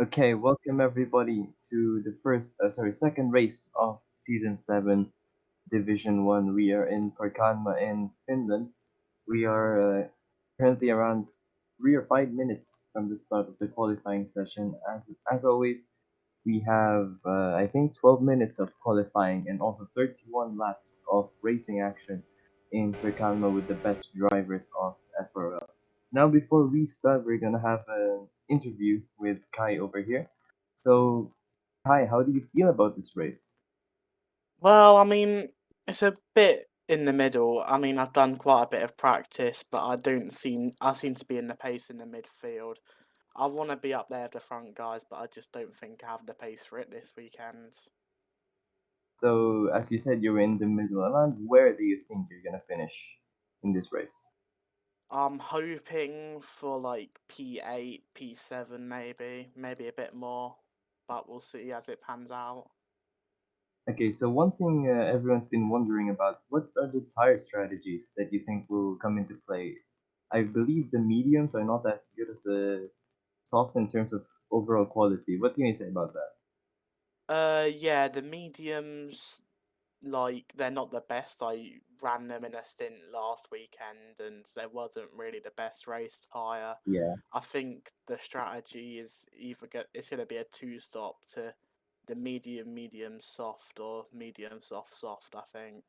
Okay, welcome everybody to the second race of season 7, Division 1. We are in Pirkanmaa in Finland. We are currently around 3 or 5 minutes from the start of the qualifying session. As always, we have, I think, 12 minutes of qualifying and also 31 laps of racing action in Pirkanmaa with the best drivers of FRL. Now, before we start, we're gonna have an interview with Kai over here. So, Kai, how do you feel about this race? Well, it's a bit in the middle. I've done quite a bit of practice, but I seem to be in the pace in the midfield. I want to be up there at the front, guys, but I just don't think I have the pace for it this weekend. So, as you said, you're in the middle. Around where do you think you're gonna finish in this race? I'm hoping for like P8, P7, maybe a bit more, but we'll see as it pans out. Okay, so one thing everyone's been wondering about, what are the tire strategies that you think will come into play? I believe the mediums are not as good as the soft in terms of overall quality. What can you say about that? Yeah, the mediums, like, they're not the best. I ran them in a stint last weekend, and there wasn't really the best race tyre. Yeah. I think the strategy is it's going to be a two-stop to the medium soft or medium soft. I think.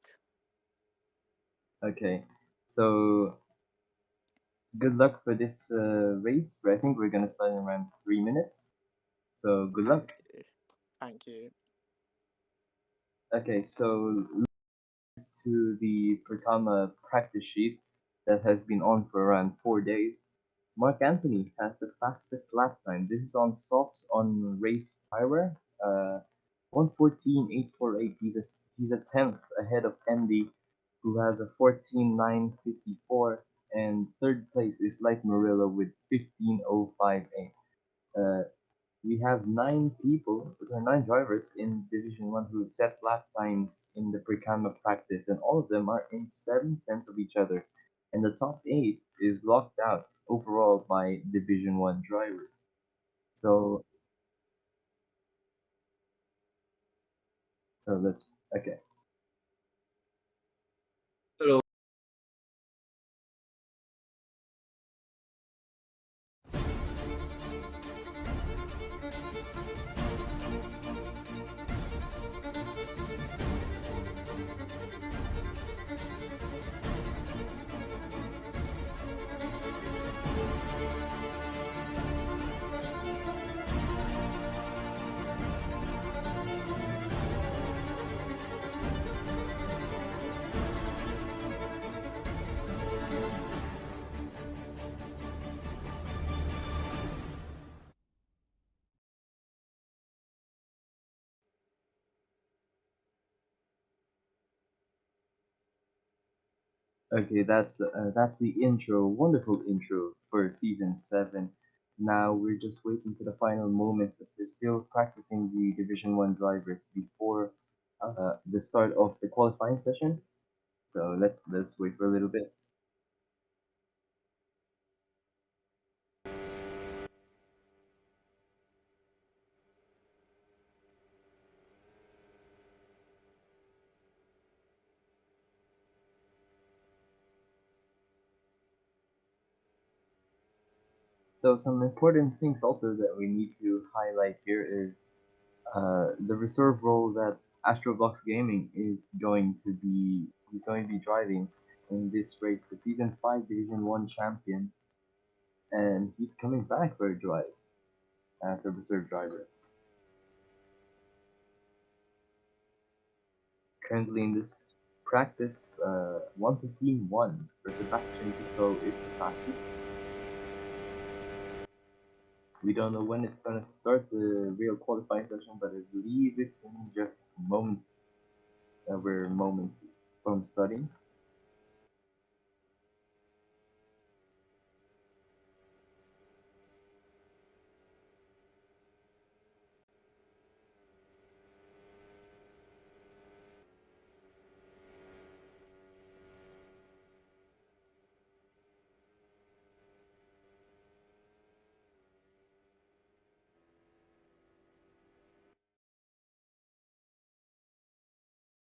Okay. So good luck for this race. I think we're gonna start in around 3 minutes. So good luck. Thank you. Thank you. Okay, so to the Pertama practice sheet that has been on for around 4 days. Mark Anthony has the fastest lap time. This is on softs on race tire. 1:14.848. He's a tenth ahead of Andy, who has a 14:954, and third place is Light Murillo with 15:058. Uh, we have nine drivers in Division 1 who set lap times in the Precama practice, and all of them are in 7 tenths of each other. And the top 8 is locked out overall by Division 1 drivers. So, so let's, okay. Hello. Okay, that's the intro, wonderful intro for season 7. Now we're just waiting for the final moments as they're still practicing the Division 1 drivers before the start of the qualifying session. So let's wait for a little bit. So some important things also that we need to highlight here is the reserve role that ROBLOX Gaming is going to be driving in this race, the Season 5 Division 1 champion, and he's coming back for a drive as a reserve driver. Currently in this practice, 1:15.1 for Sebastian Pico is the fastest. We don't know when it's gonna start the real qualifying session, but I believe it's in just moments. We're moments from starting.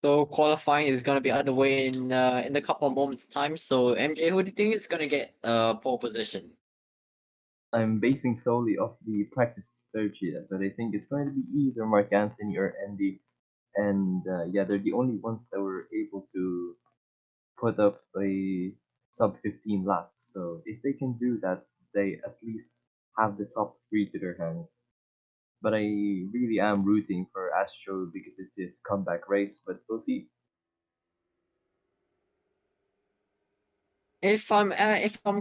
So qualifying is gonna be underway in a couple of moments time. So MJ, who do you think is gonna get pole position? I'm basing solely off the practice third sheet, but I think it's going to be either Mark Anthony or Andy. And yeah, they're the only ones that were able to put up a sub 15 lap. So if they can do that, they at least have the top three to their hands. But I really am rooting for Astro because it's his comeback race, but we'll see. If I'm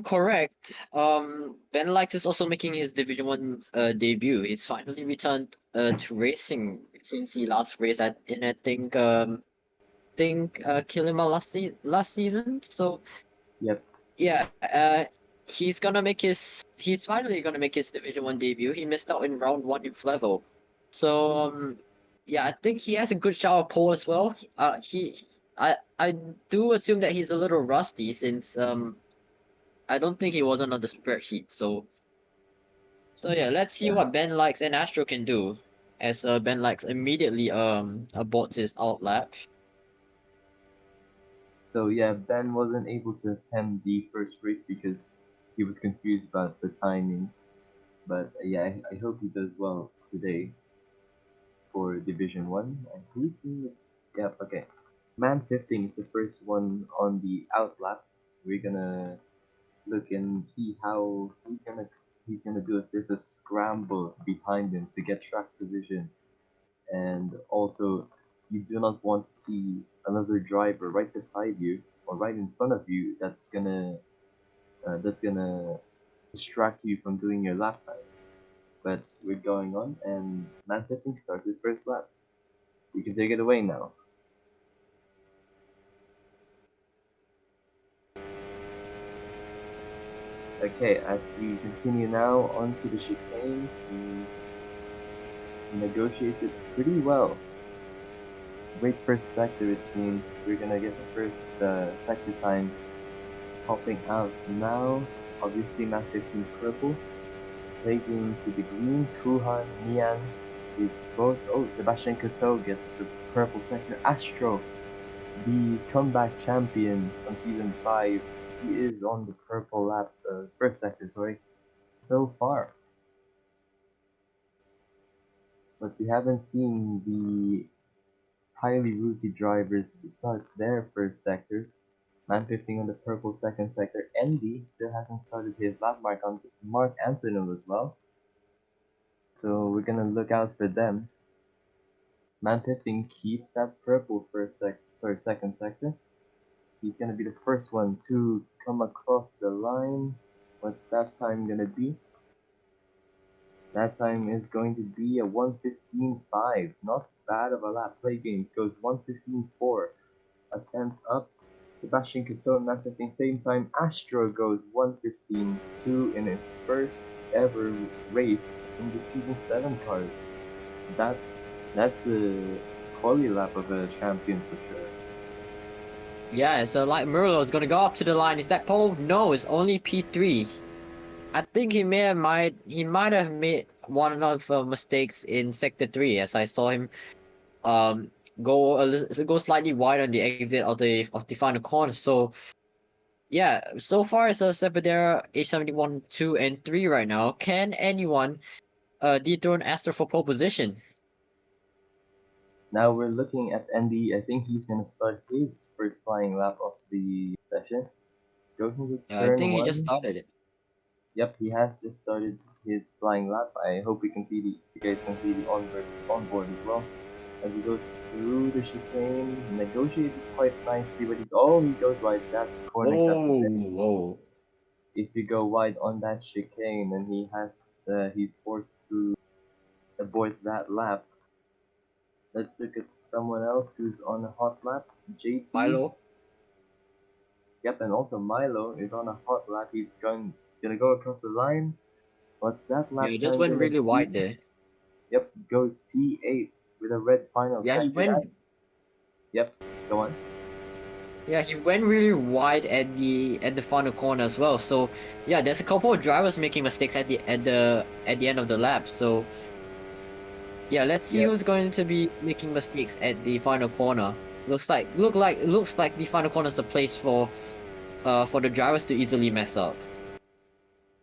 correct, Ben Likes is also making his Division One debut. He's finally returned to racing since he last raced I think Kilima last season. So Yep. yeah, he's finally gonna make his Division One debut. He missed out in round one in Flevo. So yeah, I think he has a good shot of pole as well. I do assume that he's a little rusty since I don't think he wasn't on the spreadsheet. So yeah, let's see Yeah. what Ben Likes and Astro can do. As Ben Likes immediately aborts his out lap. So yeah, Ben wasn't able to attend the first race because he was confused about the timing. But yeah, I hope he does well today for Division One. And who's in the gap? Okay, Man 15 is the first one on the out lap. We're gonna look and see how he's gonna do it. There's a scramble behind him to get track position, and also you do not want to see another driver right beside you or right in front of you that's gonna distract you from doing your lap time. But we're going on, and Man 15 starts his first lap. You can take it away now. Okay, as we continue now onto the chicane, we negotiated pretty well. Great first sector, it seems. We're gonna get the first sector times popping out now. Obviously, Man 15 purple. Play games with the green. Kuhan, Nian, with both. Oh, Sebastian Coteau gets the purple sector. Astro, the comeback champion from season 5. He is on the purple lap, first sector, sorry, so far. But we haven't seen the highly rookie drivers start their first sectors. Man 15 on the purple second sector. Andy still hasn't started his lap. Mark Antonov as well. So we're gonna look out for them. Man 15 keeps that purple second sector. He's gonna be the first one to come across the line. What's that time gonna be? That time is going to be a 1:15.5. Not bad of a lap. Play games goes 1:15.4. A tenth up. Sebastian Coteau and Man 15 same time. Astro goes 1:15.2 in its first ever race in the season 7 cars. That's a quality lap of a champion for sure. Yeah, so like Murlo is gonna go up to the line. Is that pole? No, it's only P3. I think he might have made one of mistakes in sector 3 as I saw him go slightly wide on the exit of the final corner. So yeah, so far it's a Sepidera A71 2 and 3 right now. Can anyone dethrone Astro for pole position? Now we're looking at Andy. I think he's gonna start his first flying lap of the session. Going to I turn think he just one. started it. Yep, he has just started his flying lap. I hope we can see you guys can see the onboard as well. As he goes through the chicane, negotiated quite nicely, but he goes wide. That's a corner cut. Whoa. If you go wide on that chicane, and he's forced to abort that lap. Let's look at someone else who's on a hot lap. JT. Milo. Yep, and also Milo is on a hot lap. He's gonna go across the line. What's that lap Yeah, he just time went gonna really be? wide there. Yep, goes P8 with a red final Yeah, he sector. went. Yep, go on. Yeah, he went really wide at the final corner as well. So yeah, there's a couple of drivers making mistakes at the end of the lap. So yeah, let's see Yep. who's going to be making mistakes at the final corner. Looks like the final corner is a place for the drivers to easily mess up.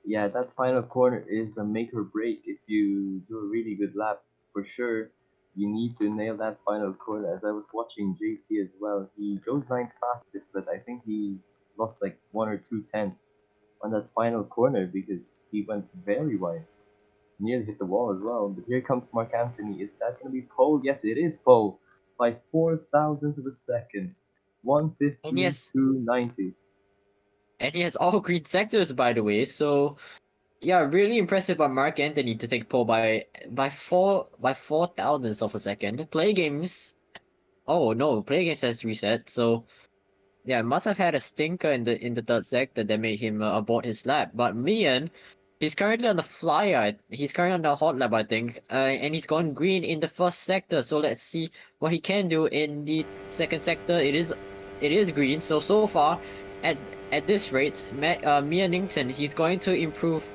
Yeah, that final corner is a make or break. If you do a really good lap, for sure, you need to nail that final corner. As I was watching JT as well, he goes 9th fastest, but I think he lost like 1 or 2 tenths on that final corner because he went very wide. Nearly hit the wall as well. But here comes Mark Anthony. Is that going to be pole? Yes, it is pole by 4 thousandths of a second. And 115 yes, to 90. and he has all green sectors, by the way. So yeah, really impressive by Mark Anthony to take pole by 4 thousandths of a second. Play games. Oh no, play games has reset. So yeah, must have had a stinker in the third sector that made him abort his lap. But Mian, he's currently on the flyer. He's currently on the hot lap, I think. And he's gone green in the first sector. So let's see what he can do in the second sector. It is green. So far, at this rate, Mian Nington, he's going to improve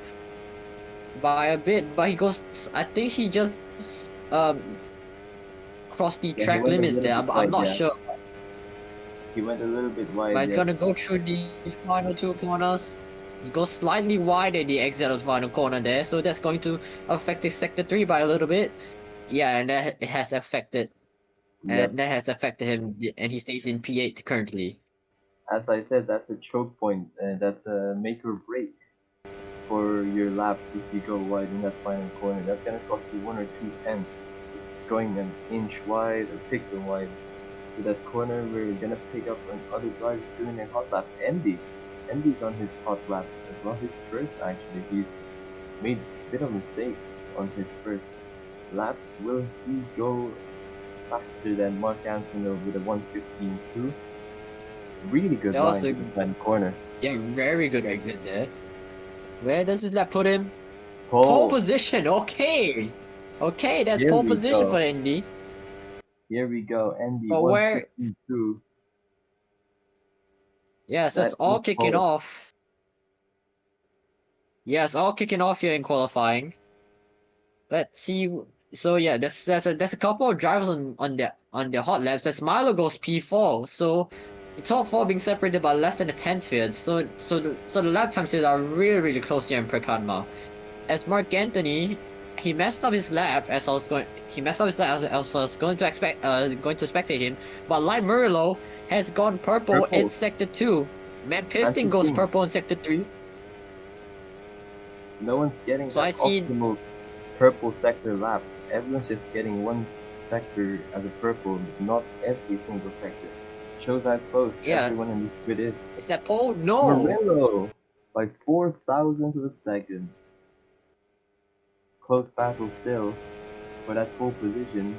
by a bit. But he goes. I think he just crossed the Yeah, he track went a limits little there. bit I'm wide, not yeah. sure. He went a little bit wide, But he's gonna yes. go through the final two corners. He goes slightly wide at the exit of the final corner there, so that's going to affect his sector 3 by a little bit. Yeah, and that has affected Yep. him, and he stays in P8 currently. As I said, that's a choke point. That's a make or break for your lap if you go wide in that final corner. That's gonna cost you 1 or 2 tenths. Just going an inch wide or pixel wide to that corner. We're gonna pick up on other drivers doing their hot laps. Andy's on his hot lap as well. His first actually. He's made a bit of mistakes on his first lap. Will he go faster than Mark Anthony with a 115.2? Really good That line was to a the final corner. very good exit there. Where does his lap put him? Pole position. Okay, that's Here pole we position go. for Indy. Here we go. Andy But where? 152. Yes, that's That all is kicking pole. off. Yes, all kicking off here in qualifying. Let's see. So yeah, there's a couple of drivers on their hot laps. As Milo goes P4, so the top four being separated by less than a tenth field. So the lap times here are really close here in Pirkanmaa. As Mark Anthony, he messed up his lap as I was going. He messed up his lap as I was going to spectate him. But Light Murillo has gone purple in Purple. sector 2. Matt I'm Pifton goes 15. purple in sector 3. No one's getting So I that see. optimal purple sector lap. Everyone's just getting one sector as a purple, but not every single sector. Shows how close Yeah, everyone in this grid is. is that pole? No. Murillo by 4 thousandths of a second. Close battle still for that pole position.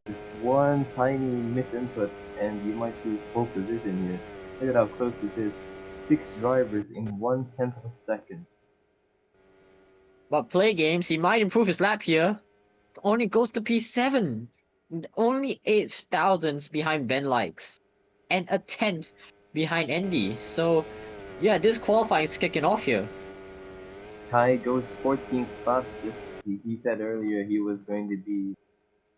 Just one tiny misinput and you might lose pole position here. Look at how close this is. 6 drivers in 1/10 of a second. But play games, he might improve his lap here. Only goes to P7. Only 8 thousandths behind Ben Likes. And a tenth behind Andy. So, yeah, this qualifying is kicking off here. Kai goes 14th fastest. He said earlier he was going to be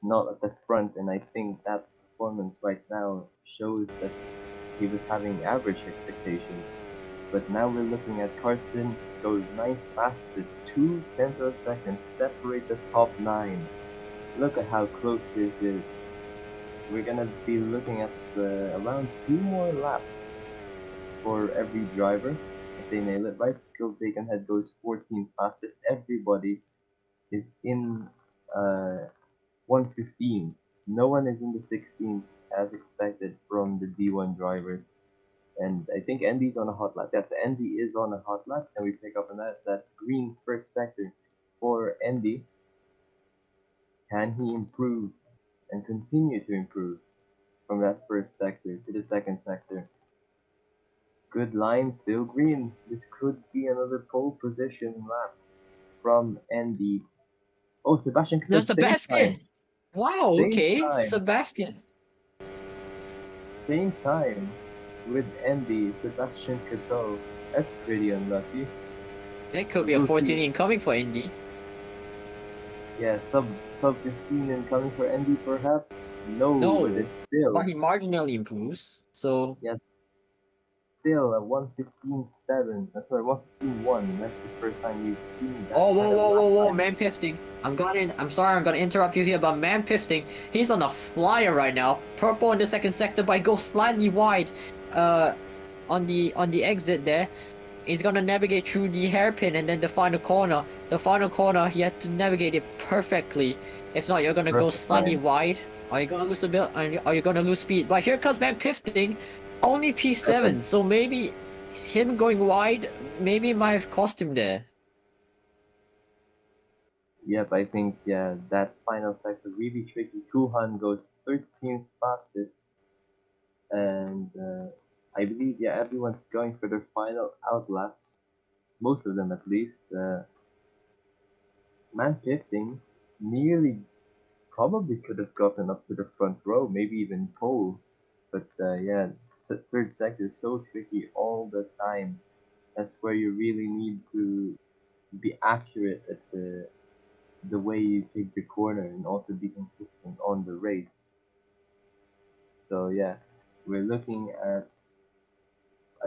not at the front, and I think that performance right now shows that he was having average expectations. But now we're looking at Karsten goes 9th fastest, 2/10 of a second separate the top 9. Look at how close this is. We're gonna be looking at around 2 more laps for every driver if they nail it right. Skill Bacon Head goes 14th fastest. Everybody is in 115. No one is in the 16s as expected from the D1 drivers. And I think Andy's on a hot lap. Yes, Andy is on a hot lap, and we pick up on that. That's green first sector for Andy. Can he improve and continue to improve from that first sector to the second sector? Good line, still green. This could be another pole position lap from Andy. Oh, Sebastian No, Coe, same time. Sebastian! Wow, Same okay, time. Sebastian. Same time with Andy, Sebastian Coe. That's pretty unlucky. That could be a We'll 14 see. incoming for Indy. Yeah, sub 15 incoming for Andy perhaps. No, No, but it's but still, he marginally improves. So yes, still a 115.7. Sorry, 115.1. That's the first time we've seen that oh, kind of lap whoa, time. man pifting. I'm sorry, I'm gonna interrupt you here, but man pifting, he's on a flyer right now. Purple in the second sector, but he goes slightly wide. On the exit there, he's gonna navigate through the hairpin and then the final corner. The final corner, he had to navigate it perfectly. If not, you're gonna go Perfect slightly line. wide. Are you gonna lose a bit? Are you gonna lose speed? But here comes man pifting, only Perfect. P7. So maybe him going wide, maybe might have cost him there. Yep, I think, yeah, that final sector really tricky. Kuhan goes 13th fastest, and I believe, yeah, everyone's going for their final outlaps. Most of them, at least. Man 15 nearly probably could have gotten up to the front row, maybe even pole. But yeah, third sector is so tricky all the time. That's where you really need to be accurate at the way you take the corner and also be consistent on the race. So yeah, we're looking at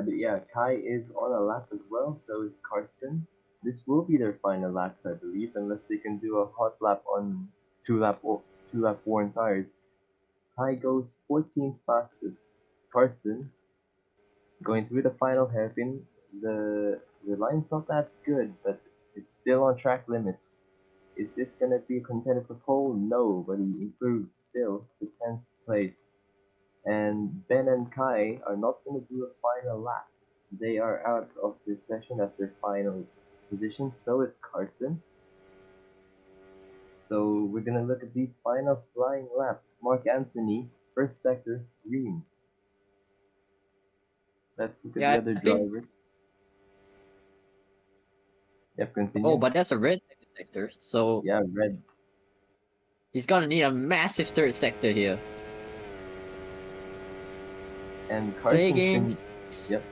yeah, Kai is on a lap as well, so is Karsten. This will be their final laps, I believe, unless they can do a hot lap on two lap worn tires. Kai goes 14th fastest. Karsten going through the final hairpin. The line's not that good, but it's still on track limits. Is this gonna be a contender for pole? No, but he improves still to 10th place. And Ben and Kai are not gonna do a final lap. They are out of this session. That's their final position. So is Karsten. So we're gonna look at these final flying laps. Mark Anthony, first sector, green. Let's look at the Yeah, other I think. drivers. Yep, Oh, continue. but that's a red sector, so Yeah, red. he's gonna need a massive third sector here. And Play Carson's games. been. Yep.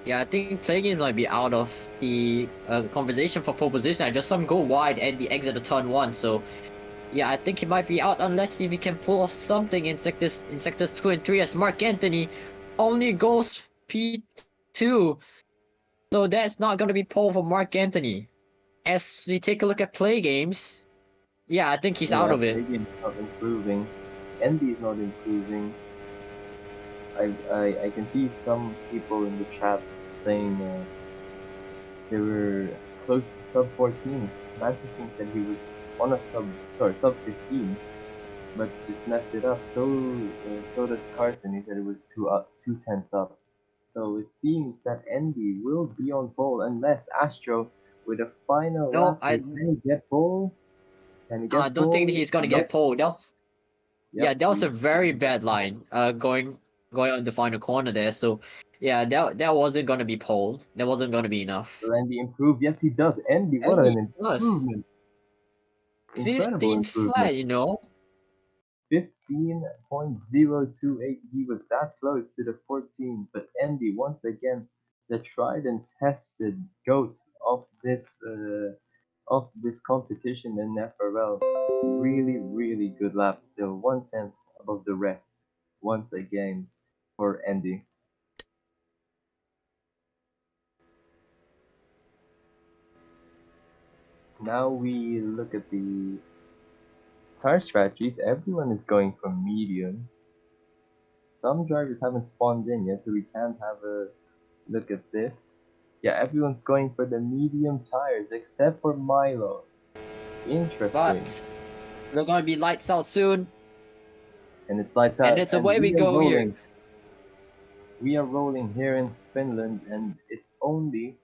Yeah, I think play games might be out of the conversation for pole position. I just saw him go wide at the exit of turn one, so yeah, I think he might be out unless if he can pull off something in sectors 2 and 3 as Mark Anthony only goes P2. So that's not gonna be pole for Mark Anthony. As we take a look at play games, yeah, I think he's out Yeah, of it. Fabian's not improving. Andy is not improving. I can see some people in the chat saying they were close to sub 14s. Manchester said he was on a sub 15, but just messed it up. So does Carson. He said it was 2 tenths up. So it seems that Andy will be on pole unless Astro with a final No, lap here. Can he get pole? Can he I get don't think pole? he's gonna get Nope. pole. Yeah, Yep. that was a very bad line. Going on the final corner there. So yeah, that wasn't gonna be pole. That wasn't gonna be enough. Will Andy improve? Yes, he does. Andy, what And he an was improvement! Incredible 15 improvement. flat, you know. 15.028. He was that close to the 14, but Andy, once again, the tried and tested goat of this competition in FRL. Really, really good lap still. 1/10 above the rest. Once again for Andy. Now we look at the tire strategies. Everyone is going for mediums. Some drivers haven't spawned in yet, so we can't have a look at this. Yeah, everyone's going for the medium tires except for Milo. Interesting. But we're gonna be lights out soon, And it's lights and out, it's and away we we are go here. rolling. We are rolling here in Finland, and it's only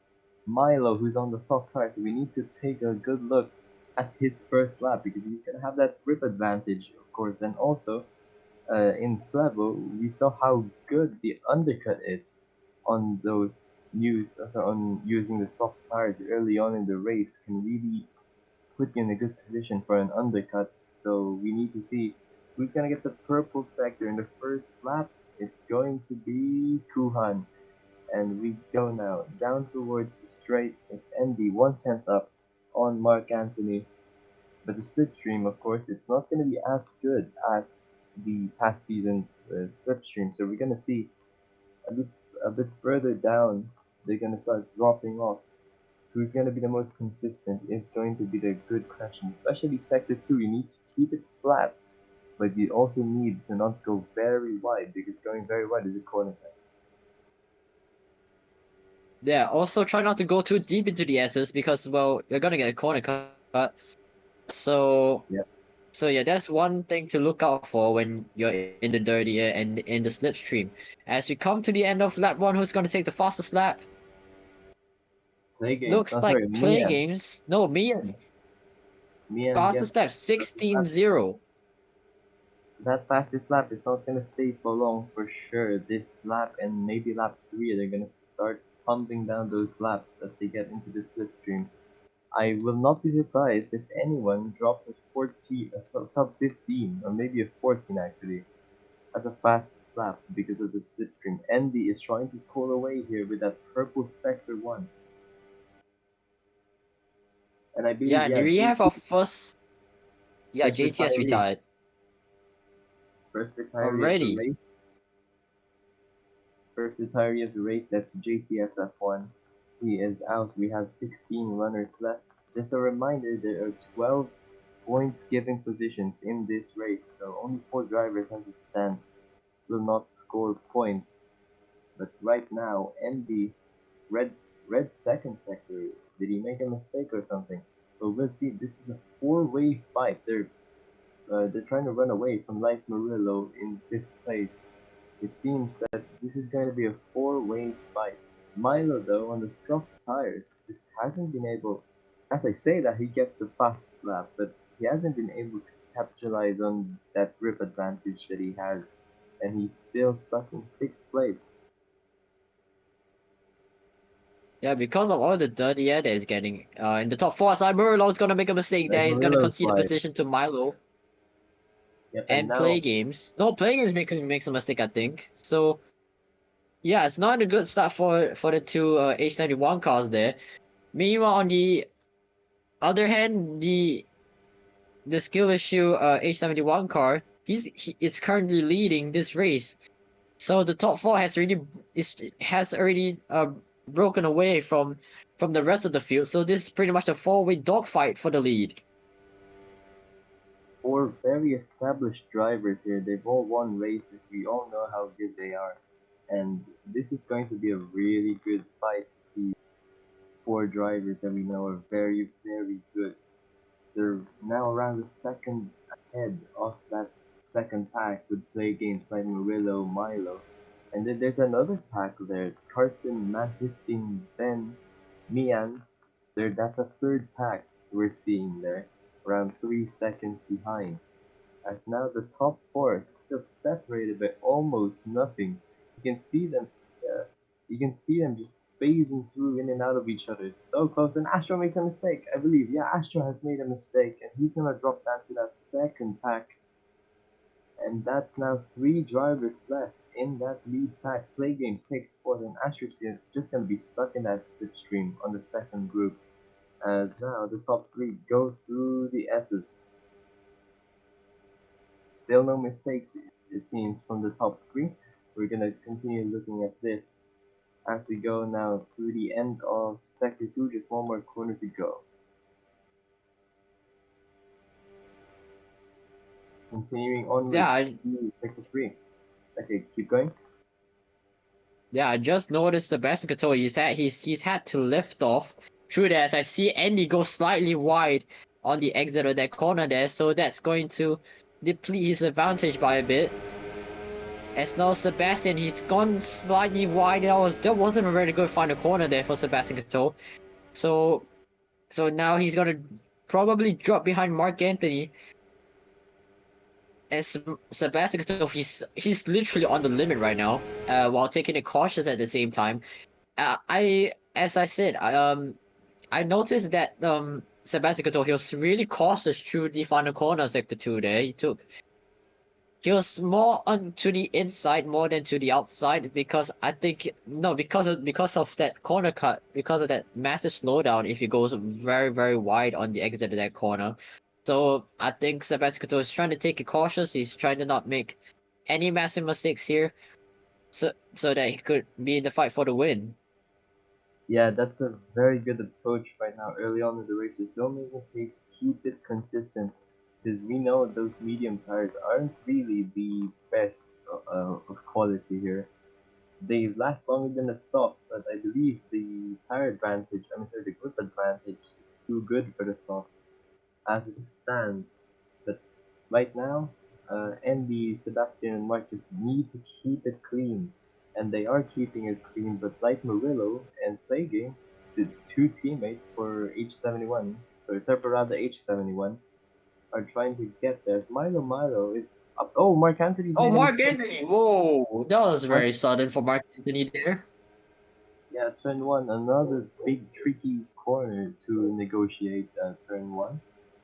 Milo who's on the soft tire, so we need to take a good look at his first lap because he's gonna have that grip advantage, of course, and also in Flevo, we saw how good the undercut is on those on using the soft tires early on in the race can really put you in a good position for an undercut. So we need to see who's gonna get the purple sector in the first lap. It's going to be Kuhan. And we go now down towards the straight. It's Andy 1/10 up on Mark Anthony. But the slipstream, of course, it's not going to be as good as the past season's slipstream. So we're going to see a bit, a bit further down, they're going to start dropping off. Who's going to be the most consistent is going to be the good question. Especially Sector 2, you need to keep it flat, but you also need to not go very wide, because going very wide is a corner cut. Yeah, also try not to go too deep into the S's because, well, you're gonna get a corner cut. So, Yeah. so yeah, that's one thing to look out for when you're in the dirty air and in the slipstream. As we come to the end of lap 1, who's gonna take the fastest lap? Play games. Looks Oh, like sorry, Play Mian. Games. No, Mian. Mian gets Fastest lap, 16-0. that fastest lap is not gonna stay for long for sure. This lap and maybe lap 3, they're gonna start pumping down those laps as they get into the slipstream. I will not be surprised if anyone drops a 40, a sub 15, or maybe a 14 actually, as a fastest lap because of the slipstream. Andy is trying to pull away here with that purple sector 1. And I Yeah, believe, and yeah, we have our first. Yeah, first JT has retiree. retired First retiree of the already. race. First retiree of the race, that's JTSF1. He is out. We have 16 runners left. Just a reminder, there are 12 points giving positions in this race, so only 4 drivers as it stands will not score points. But right now, Andy, red second sector, did he make a mistake or something? Well, we'll see. This is a 4-way fight. They're trying to run away from Life Murillo in 5th place. It seems that this is going to be a 4-way fight. Milo, though, on the soft tires, just hasn't been able. As I say that, he gets the fastest lap, but he hasn't been able to capitalize on that grip advantage that he has, and he's still stuck in 6th place. Yeah, because of all the dirty air that he's getting. In the top 4, aside Murillo's gonna make a mistake Like there. He's gonna Murillo's concede the wide. position to Milo. Yep, and And now Play Games. No, Play Games makes a mistake, I think. So yeah, it's not a good start for the two H91 cars there. Meanwhile, on the other hand, the skill issue H71 car, it's currently leading this race. So the top 4 has already broken away from the rest of the field. So this is pretty much a 4-way dogfight for the lead. 4 very established drivers here. They've all won races. We all know how good they are. And this is going to be a really good fight to see 4 drivers that we know are very, very good. They're now around the second ahead of that second pack with play games like Murillo, Milo. And then there's another pack there. Carson, Matt 15, Ben, Mian. That's a third pack we're seeing there, around 3 seconds behind. And now the top 4 is still separated by almost nothing. You can see them. Uh, you can see them just phasing through in and out of each other. It's so close. And Astro makes a mistake, I believe. Yeah, Astro has made a mistake, and he's gonna drop down to that second pack. And that's now 3 drivers left in that lead pack. Play game 6, 4, and Astro's just gonna be stuck in that slipstream on the second group. As now the top 3 go through the S's. Still no mistakes, it seems, from the top 3. We're gonna continue looking at this as we go now through the end of Sector 2, just one more corner to go. Continuing onwards Yeah, to Sector 3. Okay, keep going. yeah. I just noticed Sebastian Cato. He's had to lift off through there. As I see Andy go slightly wide on the exit of that corner there, so that's going to deplete his advantage by a bit. As now Sebastian, he's gone slightly wide. That wasn't a very good final corner there for Sebastian Cato. So now he's gonna probably drop behind Mark Anthony. As Sebastian Cato, he's literally on the limit right now, while taking it cautious at the same time. As I said, I noticed that Sebastian Cato, he was really cautious through the final corner sector 2 there. He was more on to the inside more than to the outside, because I think no because of that corner cut, because of that massive slowdown if he goes very, very wide on the exit of that corner. So I think Sebastian is trying to take it cautious. He's trying to not make any massive mistakes here, so that he could be in the fight for the win. Yeah, that's a very good approach right now. Early on in the races, don't make mistakes. Keep it consistent, because we know those medium tires aren't really the best of quality here. They last longer than the softs, but I believe the tire advantage, I'm sorry, the grip advantage is too good for the softs as it stands. But right now, Andy, Sebastian, and Marcus need to keep it clean, and they are keeping it clean. But like Murillo and Play Games, its two teammates for H71, or Separada H71, are trying to get there. Milo is up. Oh, Mark Anthony's Oh, made a Mark mistake. Anthony! Whoa, that was Mark, very sudden for Mark Anthony there. yeah, turn one, another big tricky corner to negotiate turn one.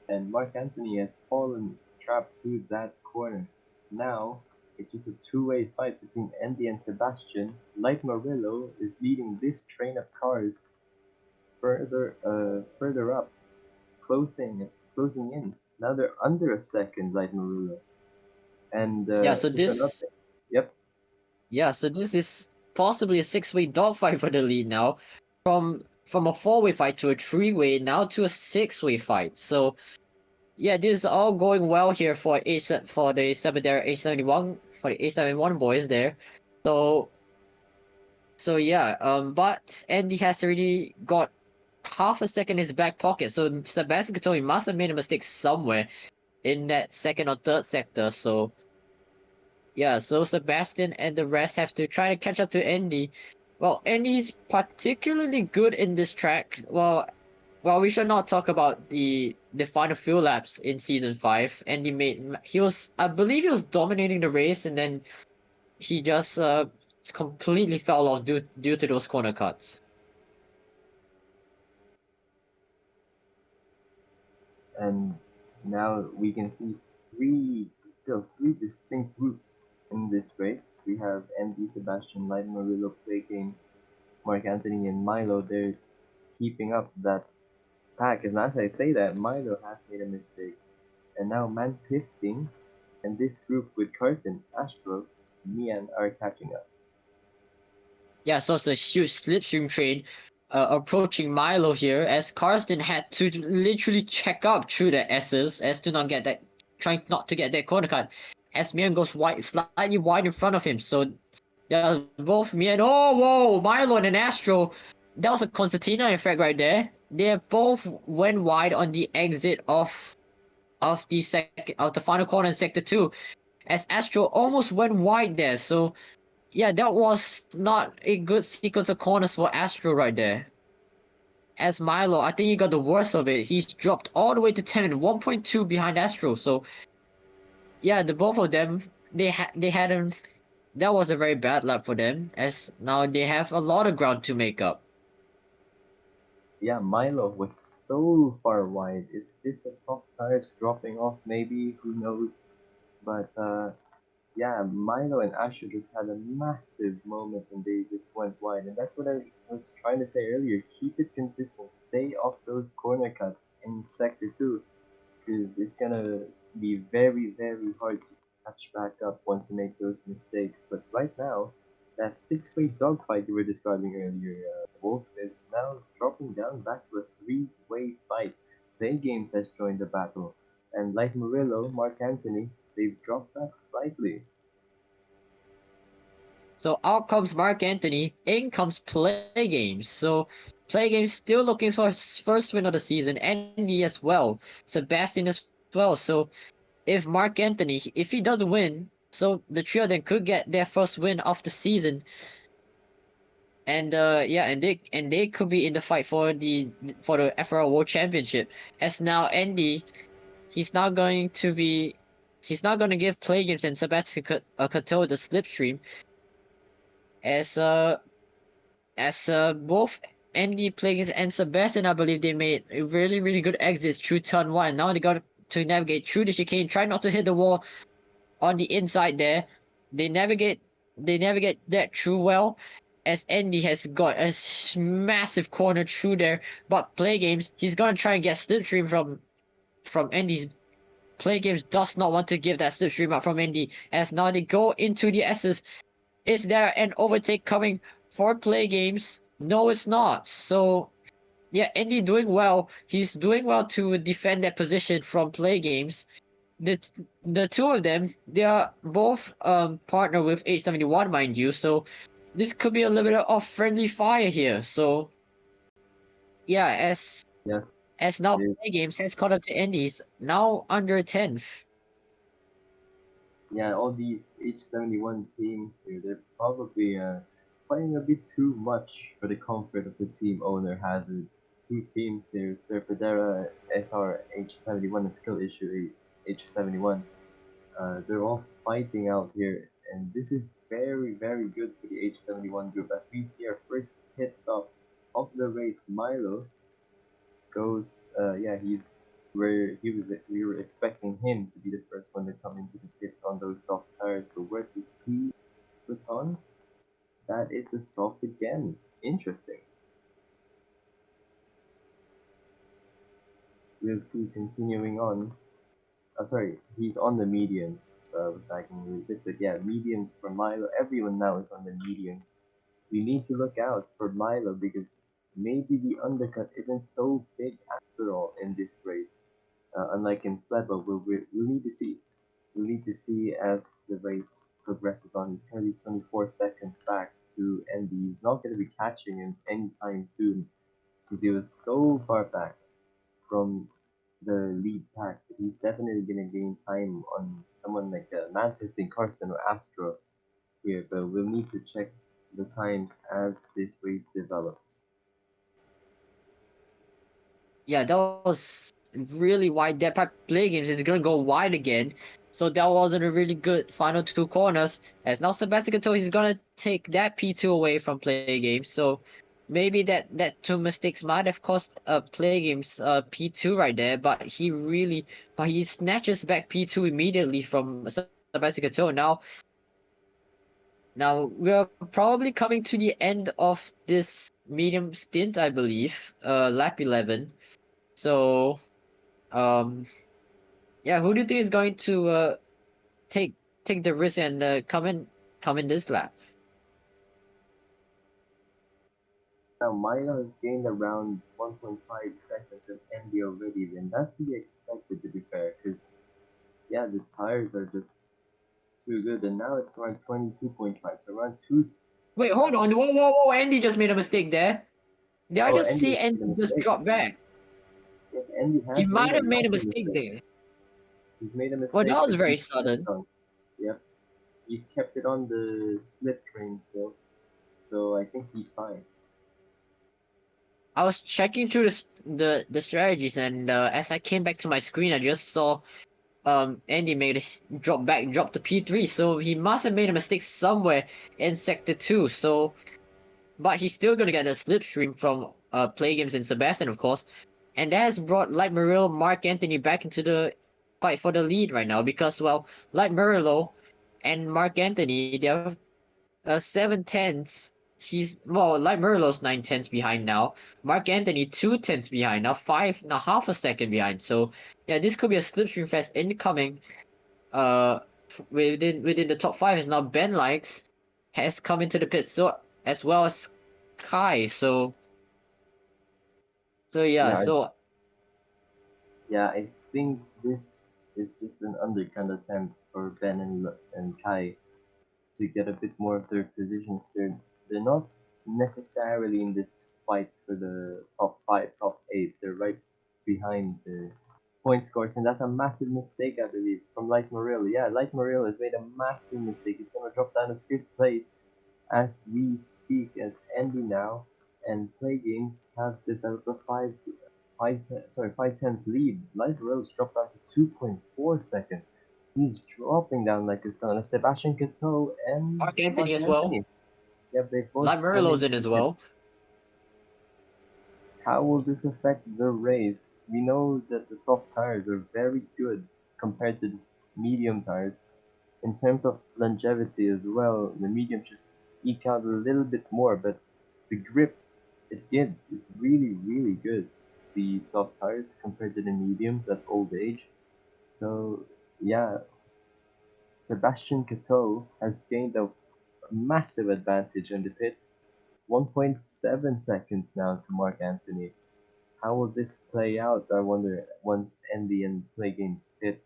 And Mark Anthony has fallen trapped through that corner. Now, it's just a two-way fight between Andy and Sebastian. Light Murillo is leading this train of cars further up, closing in. Now they're under a second, Light Murillo. And Yeah, so just an this update. Yep. Yeah, so this is possibly a six-way dogfight for the lead now. From a four-way fight to a three-way, now to a six-way fight. So yeah, this is all going well here for for the H71 for the H71 boys there. So yeah, but Andy has already got half a second in his back pocket. So Sebastian Katomi must have made a mistake somewhere in that second or third sector. So yeah, so Sebastian and the rest have to try to catch up to Andy. Well, Andy's particularly good in this track. Well, we should not talk about the final few laps in season 5. Andy I believe he was dominating the race, and then he just completely fell off due to those corner cuts. And now we can see still three distinct groups in this race. We have Andy, Sebastian, Light Murillo, Play Games, Mark Anthony, and Milo. They're keeping up that pack. And as I say that, Milo has made a mistake. And now Man 15 and this group with Carson, Astro, Mian are catching up. Yeah, so it's a huge slipstream train approaching Milo here, as Karsten had to literally check up through the S's as to not get that, trying not to get that corner cut. As Mian goes slightly wide in front of him. So yeah, both Mian, oh whoa, Milo and Astro, that was a concertina effect right there. They both went wide on the exit of the final corner in sector 2, as Astro almost went wide there. So yeah, that was not a good sequence of corners for Astro right there. As Milo, I think he got the worst of it. He's dropped all the way to 10 and 1.2 behind Astro. So yeah, the both of them, they had that was a very bad lap for them, as now they have a lot of ground to make up. Yeah, Milo was so far wide. Is this a soft tires dropping off? Maybe, who knows? But yeah, Milo and Asher just had a massive moment and they just went wide. And that's what I was trying to say earlier. Keep it consistent. Stay off those corner cuts in Sector 2. Because it's gonna be very, very hard to catch back up once you make those mistakes. But right now, that six-way dogfight you were describing earlier, Wolf, is now dropping down back to a three-way fight. Play Games has joined the battle. And like Murillo, Mark Anthony, they've dropped back slightly. So out comes Mark Anthony, in comes Play Games. So Play Games still looking for his first win of the season, Andy as well, Sebastian as well. So if Mark Anthony, if he doesn't win, so the trio of them could get their first win of the season. And yeah, and they could be in the fight for the FRL World Championship. As now Andy, he's not going to give Play Games and Sebastian Cato the slipstream, as both Andy, Play Games, and Sebastian, I believe they made really really good exits through turn 1. Now they got to navigate through the chicane, try not to hit the wall on the inside there. They navigate that through well, as Andy has got a massive corner through there. But Play Games, he's gonna try and get slipstream from Andy's. Play Games does not want to give that slipstream up from Andy, as now they go into the S's. Is there an overtake coming for Play Games? No, it's not. So yeah, Andy doing well. He's doing well to defend that position from Play Games. The two of them, they are both partner with 871, mind you. So this could be a little bit of friendly fire here. So yeah, Yes, as now it is. Play Games has caught up to Andy's now under 10th. Yeah, all these H71 teams here, they're probably playing a bit too much for the comfort of the team owner Hazard. Two teams there, Serpidera, SR, H71, and Skill Issue H71. They're all fighting out here, and this is very, very good for the H71 group as we see our first pit stop of the race. Milo goes, yeah, we were expecting him to be the first one to come into the pits on those soft tires, but where does he put on? That is the softs again. Interesting. We'll see continuing on. Sorry, he's on the mediums, so I was lagging a little bit, but yeah, mediums for Milo. Everyone now is on the mediums. We need to look out for Milo because maybe the undercut isn't so big after all in this race. Unlike in Flebo, we'll need to see. We'll need to see as the race progresses on. He's currently 24 seconds back to Andy. He's not going to be catching him anytime soon because he was so far back from the lead pack. But he's definitely going to gain time on someone like Man15, Karsten, or Astro here, but we'll need to check the times as this race develops. Yeah, that was really wide. That Play Games is gonna go wide again. So that wasn't a really good final two corners. As now Sebastian Cato, he's gonna take that P2 away from Play Games. So maybe that two mistakes might have cost Play Games P2 right there. But he snatches back P2 immediately from Sebastian Cato. Now we're probably coming to the end of this medium stint, I believe. Lap 11. So, yeah, who do you think is going to take the risk and come in this lap? Now, Milo has gained around 1.5 seconds of Andy already, and that's to be expected to be fair, because, yeah, the tires are just too good, and now it's around 22.5, so around 2. Wait, hold on. Whoa. Andy just made a mistake there. Did I Oh, just Andy see has Andy made a just mistake. drop back? Yes, Andy He has might made a have made a massive mistake mistake. there. He's made a Well, mistake, that but was very he's kept it sudden. on. Yep, he's kept it on the slip train still, so I think he's fine. I was checking through the strategies, and as I came back to my screen, I just saw Andy made a drop to P3, so he must have made a mistake somewhere in sector 2. So, but he's still gonna get the slipstream from Play Games and Sebastian, of course, and that has brought Light Murillo, Mark Anthony back into the fight for the lead right now because, well, Light Murillo and Mark Anthony, they have 7/10s. Light Murillo's 9/10s behind now. Mark Anthony 2/10s behind now, 5.5 a second behind. So yeah, this could be a slipstream fest incoming. Within the top 5 is now Ben Likes has come into the pit, so as well as Kai. So yeah, Yeah, so yeah, I think this is just an undercut attempt for Ben and Kai to get a bit more of their positions. They're not necessarily in this fight for the top 5, top 8. They're right behind the point scores, and that's a massive mistake, I believe, from Light Murillo. Yeah, Light Murillo has made a massive mistake. He's gonna drop down to 5th place as we speak, as Andy now and Play Games have developed a 5/10th lead. Light Murillo's dropped down to 2.4 seconds. He's dropping down like a stone. Sebastian Cato and Mark Anthony Mark as well. Anthony. Yep, they both Light come Murillo's into in the as pit. well. How will this affect the race? We know that the soft tires are very good compared to the medium tires. In terms of longevity as well, the medium just eke out a little bit more, but the grip it gives is really, really good. the soft tires compared to the mediums at old age. So yeah, Sebastian Coetzee has gained a massive advantage in the pits, 1.7 seconds now to Mark Anthony. How will this play out, I wonder, once Andy and Play Games pit?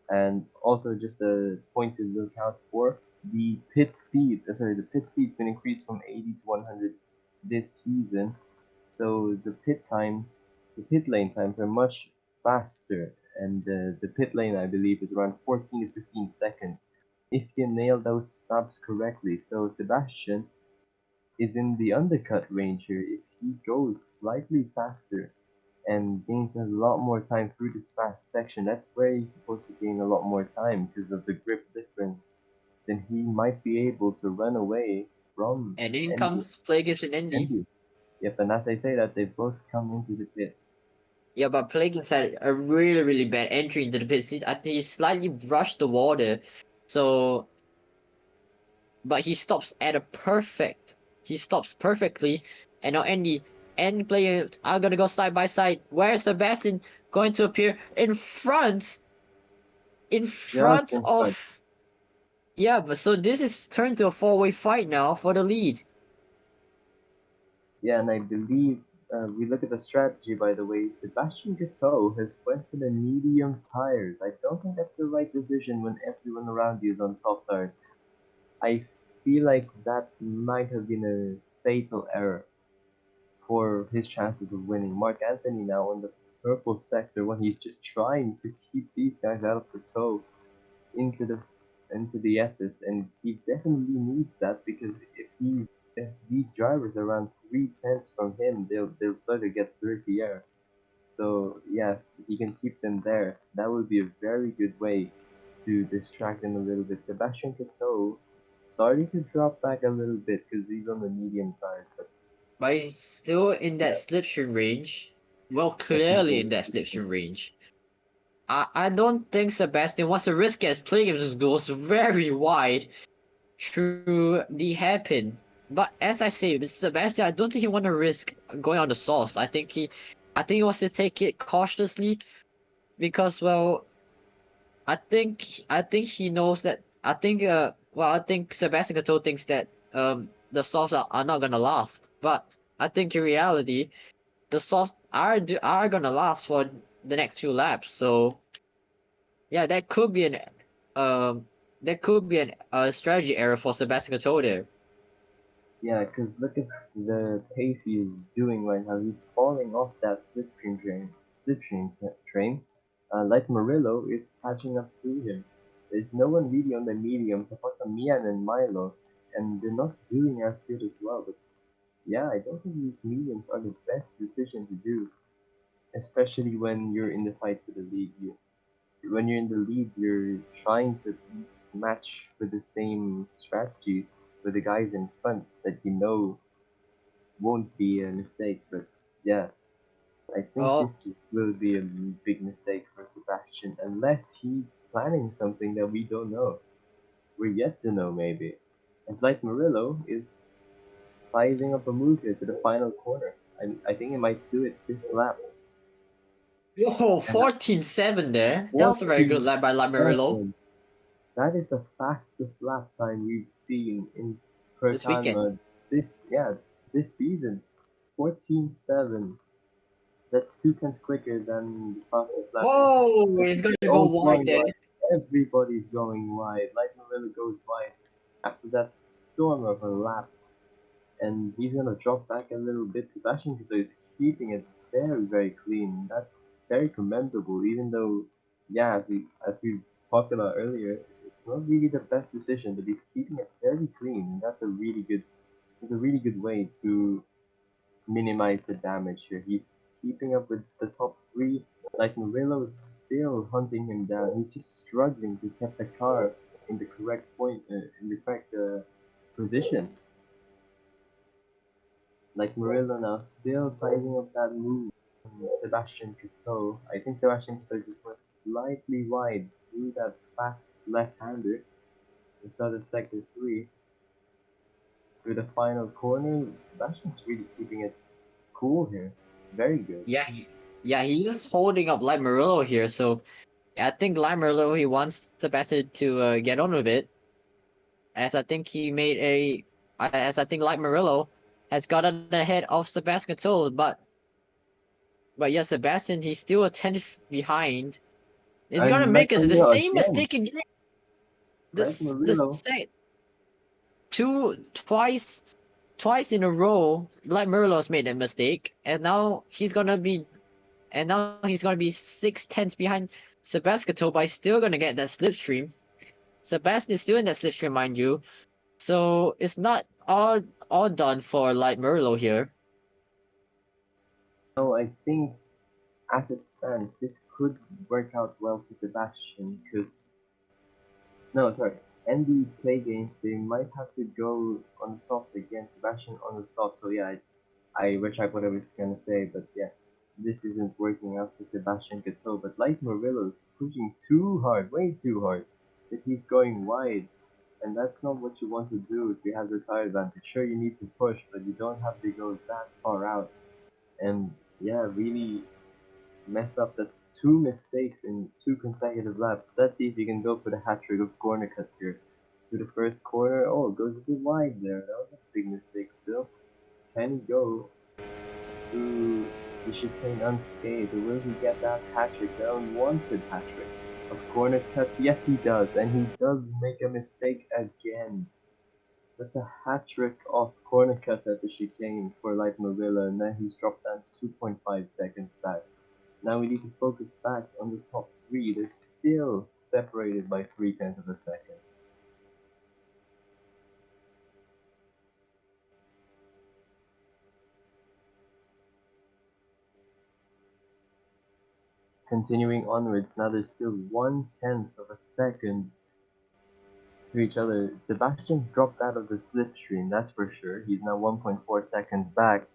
And also just a point to look out for, the the pit speed's been increased from 80 to 100 this season. So the pit lane times are much faster, and the pit lane, I believe, is around 14 to 15 seconds if you nail those stops correctly. So Sebastian is in the undercut range here. If he goes slightly faster and gains a lot more time through this fast section, that's where he's supposed to gain a lot more time because of the grip difference, then he might be able to run away from And in Andy. comes Play Games and Andy. Yep, and as I say that, they both come into the pits. Yeah, but Play Games had a really, really bad entry into the pits. I think he slightly brushed the water. So, but he stops at a perfect. He stops perfectly. And now Andy and players are gonna go side by side. Where's Sebastian going to appear in front? In Just front in front. of. Yeah, but so this is turned to a four-way fight now for the lead. Yeah, and I believe we look at the strategy, by the way. Sebastian Coetzee has went for the medium tires. I don't think that's the right decision when everyone around you is on soft tires. I feel like that might have been a fatal error for his chances of winning. Mark Anthony now on the purple sector when he's just trying to keep these guys out of Coetzee into the S's, and he definitely needs that because if these drivers are around 3 tenths from him, they'll start to get dirty air. So yeah, if he can keep them there, that would be a very good way to distract them a little bit. Sebastian Coetzee starting to drop back a little bit because he's on the medium side, But he's still in that yeah, slipstream range. Well, clearly in definitely. that slipstream range. I don't think Sebastian wants to risk it as Play Games goes very wide through the hairpin. But as I say, with Sebastian, I don't think he want to risk going on the sauce. I think he wants to take it cautiously because, well, I think he knows that. I think Sebastian Coetzee thinks that the sauce are not gonna last. But I think in reality, the sauce are gonna last for the next few laps. So yeah, um that could be an strategy error for Sebastian Coetzee there. Yeah, because look at the pace he is doing right now. He's falling off that slipstream train. Like Murillo is catching up to him. There's no one really on the mediums apart from Mian and Milo, and they're not doing as good as well. But yeah, I don't think these mediums are the best decision to do, especially when you're in the fight for the lead. When you're in the lead, you're trying to at least match with the same strategies with the guys in front that you know won't be a mistake. But yeah, I think Well, this will be a big mistake for Sebastian unless he's planning something that we don't know. We're yet to know, maybe. It's like Murillo is sizing up a move here to the final corner. I think he might do it this lap. whoa, And that 14-7 there. That was a very good 14 lap by Lamarillo That is the fastest lap time we've seen in this weekend. Pirkanmaa this season. 14.7. That's 2 tenths quicker than the fastest lap in Whoa, Pirkanmaa. he's gonna They're go all wide going there. wide. Everybody's going wide. Light Marilla goes wide after that storm of a lap, and he's gonna drop back a little bit. Sebastian Vettel is keeping it very, very clean. That's very commendable, even though, yeah, as we talked about earlier, it's not really the best decision, but he's keeping it very clean. And that's a really good, it's a really good way to minimize the damage here. He's keeping up with the top three. Like Murillo is still hunting him down. He's just struggling to keep the car in the correct point, in the correct position. Like Murillo now still sizing up that move from Sebastian Coetzee. I think Sebastian Coetzee just went slightly wide through that fast left-hander to start at sector 3. Through the final corner, Sebastian's really keeping it cool here. Very good. Yeah, he is holding up Light Murillo here. So I think Light Murillo, he wants Sebastian to get on with it, as I think he made as I think Light Murillo has gotten ahead of Sebastian Vettel, but yeah, Sebastian, he's still a tenth behind. He's gonna And Light make us the Murillo same again. mistake again. Light The Murillo. set twice in a row, Light Murillo's made that mistake, and now he's gonna be 6 tenths behind Sebastian Vettel, but he's still gonna get that slipstream. Sebastian is still in that slipstream, mind you. So it's not all done for Light Murillo here. No, I think as it stands, this could work out well for Sebastian because no, sorry, ND play games they might have to go on the softs again. Sebastian on the soft. So yeah, I wish I what I was gonna say, but yeah, this isn't working out for Sebastian Coetzee. But Light Murillo's pushing too hard, way too hard. That he's going wide, and that's not what you want to do if you have the tire advantage. Sure, you need to push, but you don't have to go that far out. And yeah, really mess up. That's two mistakes in two consecutive laps. Let's see if you can go for the hat trick of corner cuts here. To the first corner, oh, it goes a bit wide there. That was a big mistake still. Can he go to the chicane unscathed, or will he get that hat trick, the unwanted hat trick of corner cuts? Yes, he does, and he does make a mistake again. That's a hat trick of corner cuts at the chicane for Light Murillo, and then he's dropped down 2.5 seconds back. Now we need to focus back on the top three. They're still separated by 3/10 of a second. Continuing onwards, now there's still 1/10 of a second to each other. Sebastian's dropped out of the slipstream, that's for sure. He's now 1.4 seconds back.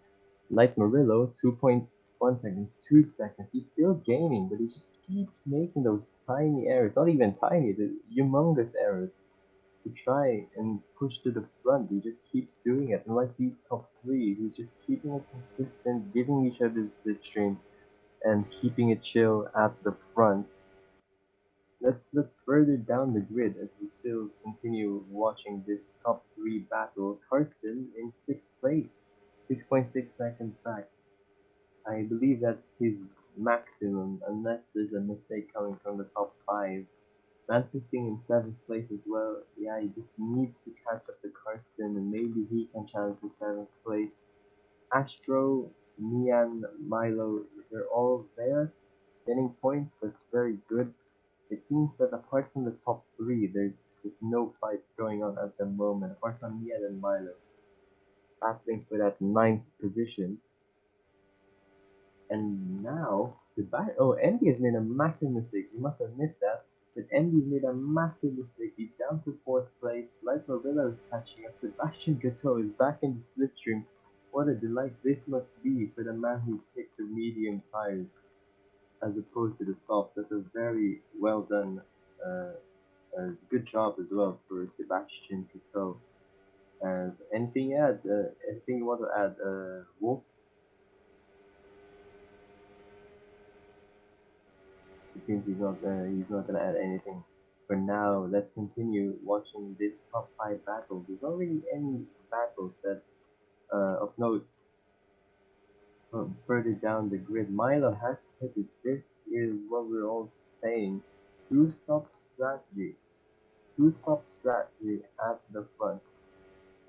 Like Murillo, 2.1 seconds, 2 seconds. He's still gaining, but he just keeps making those tiny errors. Not even tiny, the humongous errors to try and push to the front. He just keeps doing it. And like these top three, he's just keeping it consistent, giving each other the slipstream, and keeping it chill at the front. Let's look further down the grid as we still continue watching this top three battle. Karsten in 6th place, 6.6 seconds back. I believe that's his maximum, unless there's a mistake coming from the top five. Manfifting in 7th place as well. Yeah, he just needs to catch up to Karsten, and maybe he can challenge for 7th place. Astro, Nian, Milo, they're all there, getting points. That's very good. It seems that apart from the top three, there's just no fights going on at the moment, apart from Nian and Milo battling for that 9th position. And now, Andy has made a massive mistake. You must have missed that. But Andy's made a massive mistake. He's down to 4th place. Light Novella is catching up. Sebastian Gateau is back in the slipstream. What a delight this must be for the man who picked the medium tires as opposed to the softs. That's a very well done, good job as well for Sebastian Gateau. As anything anything you want to add, Wolf? It seems he's not gonna add anything. For now, let's continue watching this top 5 battle. There's not really any battles that of note further down the grid. Milo has pitted. This is what we're all saying. Two-stop strategy. Two-stop strategy at the front.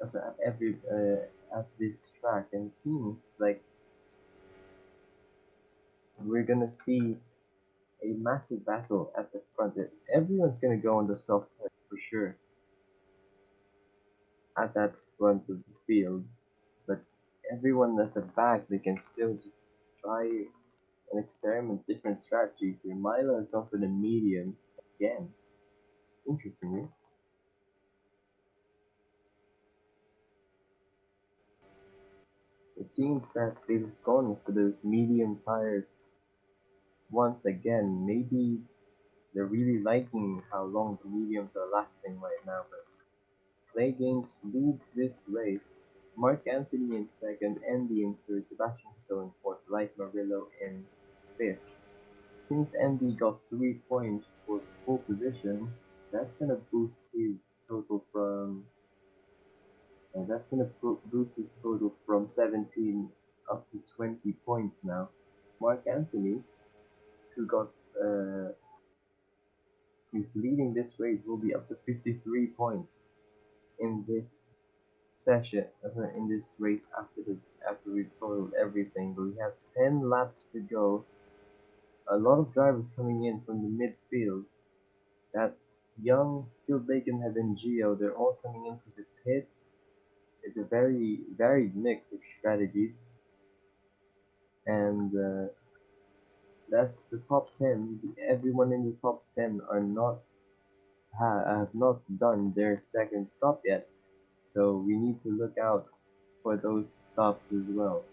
Also at every at this track, and it seems like we're gonna see a massive battle at the front. Everyone's gonna go on the soft tires for sure at that front of the field, but everyone at the back they can still just try and experiment different strategies here. Milo has gone for the mediums again. Interestingly. It seems that they've gone for those medium tires once again. Maybe they're really liking how long the mediums are lasting right now, but Play Games leads this race Mark Anthony in second, Andy in third, Sebastian Vettel in fourth, Light Marillo in fifth. Since Andy got 3 points for pole position, that's gonna boost his total from boost his total from 17 up to 20 points now. Mark Anthony, who got who's leading this race, will be up to 53 points in this session, in this race after we've totaled everything. But we have 10 laps to go. A lot of drivers coming in from the midfield. That's Young, Still Baconhead, and Gio. They're all coming into the pits. It's a very varied mix of strategies, and that's the top 10. Everyone in the top 10 are not have not done their second stop yet, so we need to look out for those stops as well.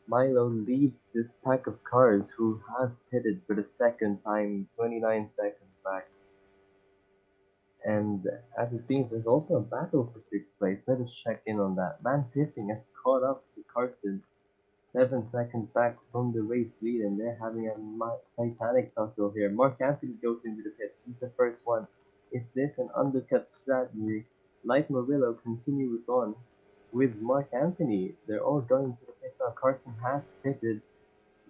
Milo leads this pack of cars who have pitted for the second time, 29 seconds back. And as it seems, there's also a battle for 6th place. Let us check in on that. Man Piffing has caught up to Karsten, 7 seconds back from the race lead, and they're having a titanic tussle here. Mark Anthony goes into the pits. He's the first one. Is this an undercut strategy? Light Murillo continues on with Mark Anthony. They're all going to the pits now. Carson has pitted.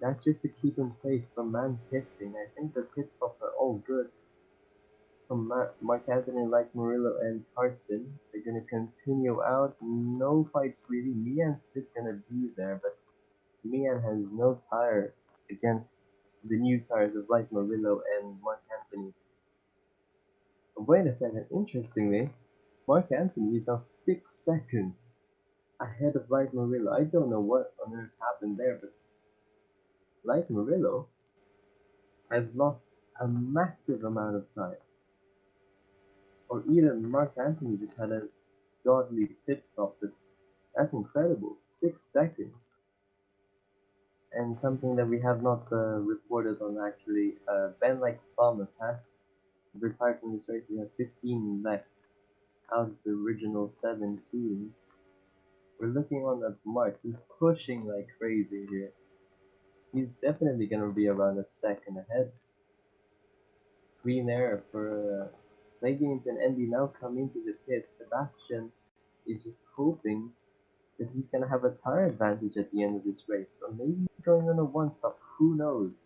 That's just to keep him safe from Man Piffing. I think the pit stops are all good from Mark Anthony, Light Murillo, and Karsten. They're gonna continue out. No fights really. Mian's just gonna be there, but Mian has no tires against the new tires of Light Murillo and Mark Anthony. Wait a second, interestingly, Mark Anthony is now 6 seconds ahead of Light Murillo. I don't know what on earth happened there, but Light Murillo has lost a massive amount of time. Or either Mark Anthony just had a godly pit stop, but that's incredible. 6 seconds. And something that we have not reported on actually, Ben Likes Thomas has retired from this race. We have 15 left out of the original 17. We're looking on at Mark. He's pushing like crazy here. He's definitely gonna be around a second ahead. Green air for Play Games and Andy now come into the pit. Sebastian is just hoping that he's gonna have a tire advantage at the end of this race, or maybe he's going on a one stop. Who knows?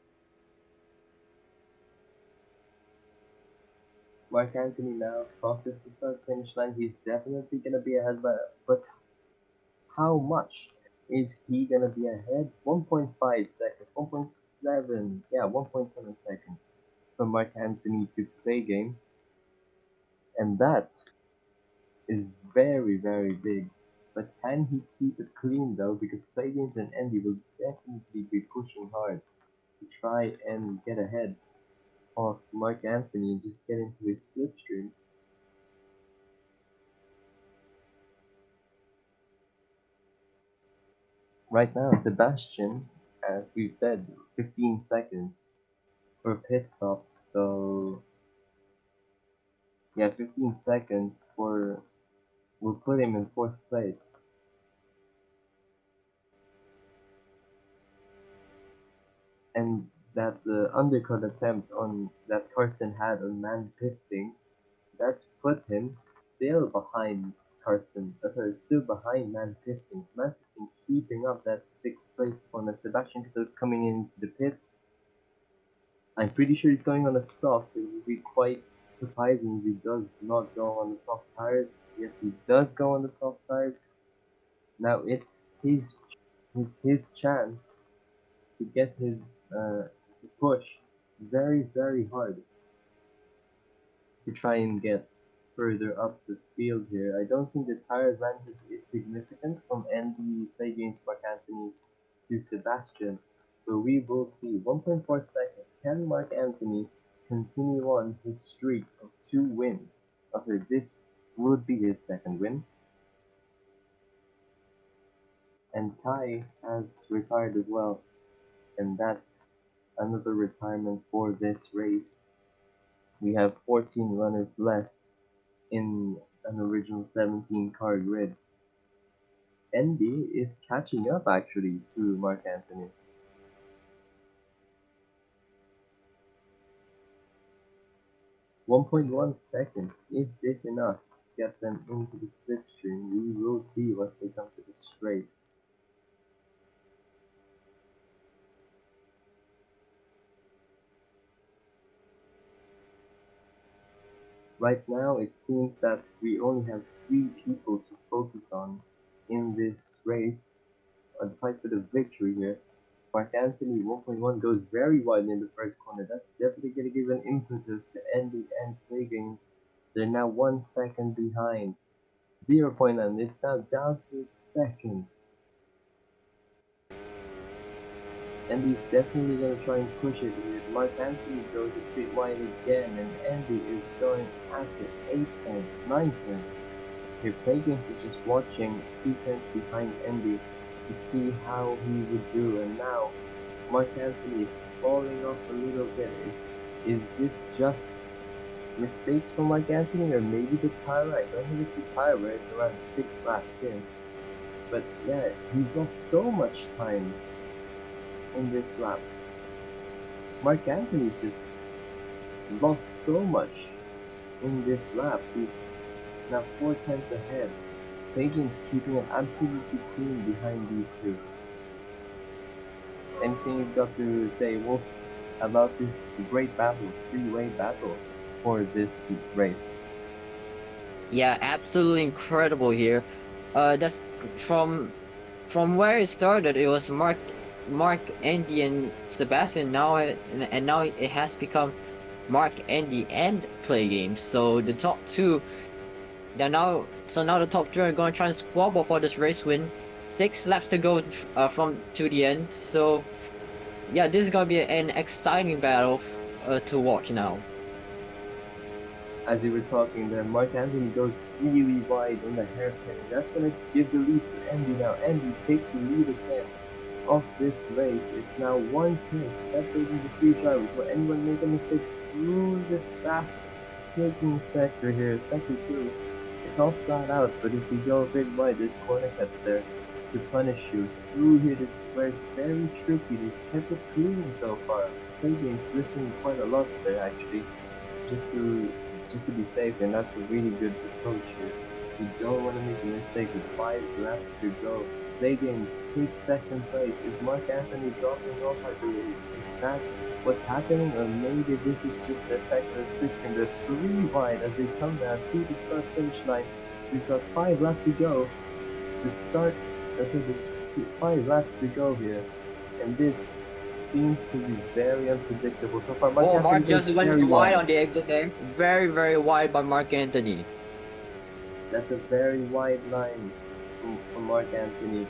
Mark Anthony now crosses the start finish line. He's definitely gonna be ahead, but how much is he gonna be ahead? 1.5 seconds, 1.7, yeah, 1.7 seconds from Mark Anthony to Play Games, and that is very, very big. But can he keep it clean though? Because Play Games and Andy will definitely be pushing hard to try and get ahead of Mark Anthony and just get into his slipstream. Right now, Sebastian, as we've said, 15 seconds for a pit stop. So yeah, 15 seconds for will put him in 4th place. And that undercut attempt on that Karsten had on Man Piffing, that's put him still behind still behind Man Piffing. Man Piffing keeping up that 6th place on Sebastian Vettel's coming into the pits. I'm pretty sure he's going on the soft, so it would be quite surprising if he does not go on the soft tires. Yes, he does go on the soft tires. Now it's his chance to get his to push very, very hard to try and get further up the field here. I don't think the tire advantage is significant from Andy Play Games Mark Anthony to Sebastian, but we will see. 1.4 seconds. Can Mark Anthony continue on his streak of 2 wins? Oh, sorry, this would be his 2nd win. And Kai has retired as well, and that's another retirement for this race. We have 14 runners left in an original 17 car grid. Andy is catching up actually to Mark Anthony. .1 seconds. Is this enough to get them into the slipstream? We will see once they come to the straight. Right now, it seems that we only have 3 people to focus on in this race, and fight for the victory here. Mark Anthony 1.1 goes very wide in the first corner. That's definitely going to give an impetus to Andy and Play Games. They're now 1 second behind. 0.9. It's now down to a second. Andy's definitely going to try and push it here. Mark Anthony goes a bit wide again, and Andy is going after 8 tenths, 9 tenths. Here, Play Games is just watching 2 tenths behind Andy to see how he would do, and now Mark Anthony is falling off a little bit. Is this just mistakes from Mark Anthony, or maybe the tire? I don't think it's the tire, where it's around 6 laps in. But yeah, he's lost so much time in this lap. Mark Anthony's just lost so much in this lap. He's now 4 tenths ahead. Play Games keeping it absolutely clean behind these two. Anything you've got to say, Wolf, about this great battle, 3-way battle for this race? Yeah, absolutely incredible here. That's from where it started. It was Mark, Andy, and Sebastian. Now and now it has become Mark, Andy, and Play Games. So the top two, now the top two are going to try and squabble for this race win. 6 laps to go from to the end. So yeah, this is going to be an exciting battle to watch now. As you were talking there, Mark Anthony goes really wide on the hairpin. That's going to give the lead to Andy now. Andy takes the lead again of this race. It's now 1 tenth separating the 3 drivers. Will anyone make a mistake through the fast taking sector here? Sector 2. It's all flat out, but if you go a bit wide, there's corner cuts there to punish you. Through here, this is where it's very tricky. They've kept it clean so far. Play Games lifting quite a lot there actually, just to be safe, and that's a really good approach here. You don't want to make a mistake with 5 laps to go. Play Games take second place. Is Mark Anthony dropping off, I believe? Is that what's happening, or maybe this is just the effect of the slipstream? They're 3 wide as they come down to the start finish line. We've got 5 laps to go. The start, that's it, 5 laps to go here, and this seems to be very unpredictable so far. Oh, Mark Anthony just went wide on the exit there. Very, very wide by Mark Anthony. That's a very wide line from Mark Anthony.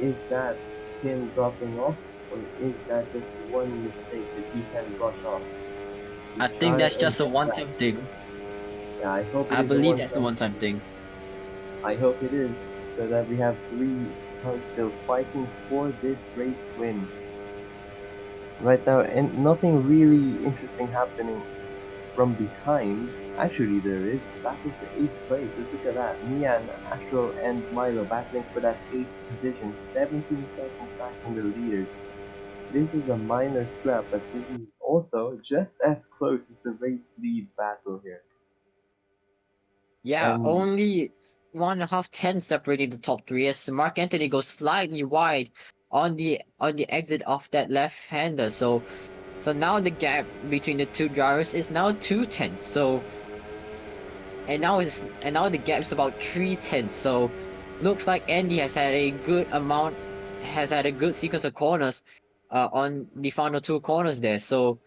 Is that him dropping off, or is that just one mistake that he can brush off? I think that's just a one-time thing. Yeah, I hope it I is believe that's a one-time thing. I hope it is, so that we have 3 cars still fighting for this race win. Right now, and nothing really interesting happening from behind. Actually, there is battle for 8th place. Let's look at that. Mian, Astro, and Milo battling for that 8th position. 17 seconds back from the leaders. This is a minor scrap, but this is also just as close as the race lead battle here. Yeah, And only 1.5 tenths separating the top 3 as Mark Anthony goes slightly wide on the exit of that left-hander. So now the gap between the 2 drivers is now 2 tenths. So and now the gap is about 3 tenths. So looks like Andy has had a good sequence of corners on the final 2 corners there. So